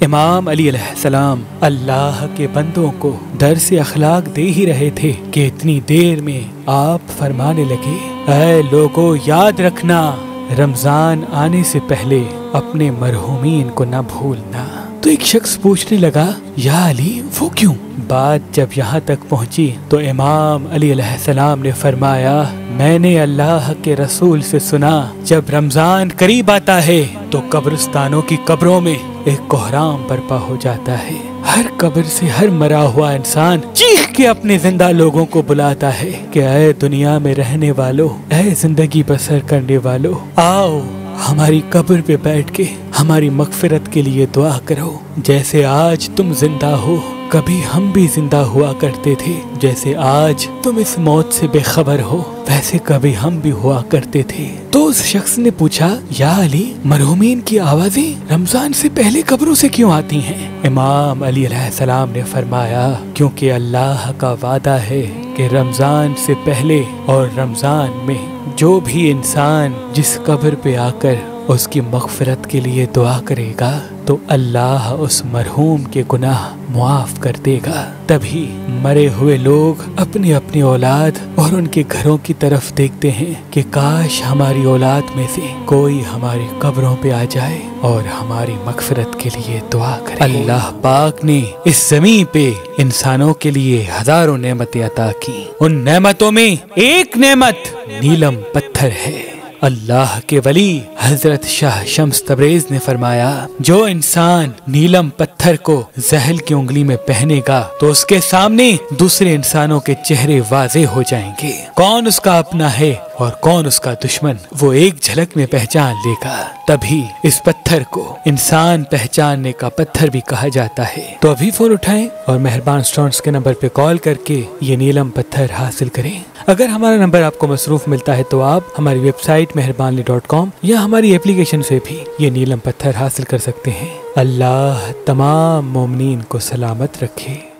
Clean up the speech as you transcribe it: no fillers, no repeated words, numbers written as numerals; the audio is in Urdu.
امام علی علیہ السلام اللہ کے بندوں کو درس اخلاق دے ہی رہے تھے کہ اتنی دیر میں آپ فرمانے لگے، اے لوگو یاد رکھنا، رمضان آنے سے پہلے اپنے مرحومین کو نہ بھولنا۔ تو ایک شخص پوچھنے لگا، یا علی وہ کیوں؟ بات جب یہاں تک پہنچی تو امام علی علیہ السلام نے فرمایا، میں نے اللہ کے رسول سے سنا جب رمضان قریب آتا ہے تو قبرستانوں کی قبروں میں ایک کوہرام برپا ہو جاتا ہے، ہر قبر سے ہر مرا ہوا انسان چیخ کے اپنے زندہ لوگوں کو بلاتا ہے کہ اے دنیا میں رہنے والو، اے زندگی بسر کرنے والو، آؤ ہماری قبر پہ بیٹھ کے ہماری مغفرت کے لیے دعا کرو۔ جیسے آج تم زندہ ہو، کبھی ہم بھی زندہ ہوا کرتے تھے، جیسے آج تم اس موت سے بے خبر ہو، ویسے کبھی ہم بھی ہوا کرتے تھے۔ تو اس شخص نے پوچھا، یا علی مرحومین کی آوازیں رمضان سے پہلے قبروں سے کیوں آتی ہیں؟ امام علی علیہ السلام نے فرمایا، کیونکہ اللہ کا وعدہ ہے کہ رمضان سے پہلے اور رمضان میں جو بھی انسان جس قبر پہ آ کر اس کی مغفرت کے لیے دعا کرے گا تو اللہ اس مرحوم کے گناہ معاف کر دے گا۔ تبھی مرے ہوئے لوگ اپنی اپنی اولاد اور ان کے گھروں کی طرف دیکھتے ہیں کہ کاش ہماری اولاد میں سے کوئی ہماری قبروں پہ آ جائے اور ہماری مغفرت کے لیے دعا کرے۔ اللہ پاک نے اس زمین پہ انسانوں کے لیے ہزاروں نعمتیں عطا کی، ان نعمتوں میں ایک نعمت نیلم پتھر ہے۔ اللہ کے ولی حضرت شاہ شمس تبریز نے فرمایا، جو انسان نیلم پتھر کو زحل کی انگلی میں پہنے گا تو اس کے سامنے دوسرے انسانوں کے چہرے واضح ہو جائیں گے، کون اس کا اپنا ہے اور کون اس کا دشمن وہ ایک جھلک میں پہچان لے گا۔ تبھی اس پتھر کو انسان پہچاننے کا پتھر بھی کہا جاتا ہے۔ تو ابھی فون اٹھائیں اور مہربان سٹونز کے نمبر پہ کال کر کے یہ نیلم پتھر حاصل کریں۔ اگر ہمارا نمبر آپ کو مصروف ملتا ہے تو آپ ہماری ویب سائٹ مہربانلی.com یا ہماری اپلیکیشن سے بھی یہ نیلم پتھر حاصل کر سکتے ہیں۔ اللہ تمام مومنین کو سلامت رکھے۔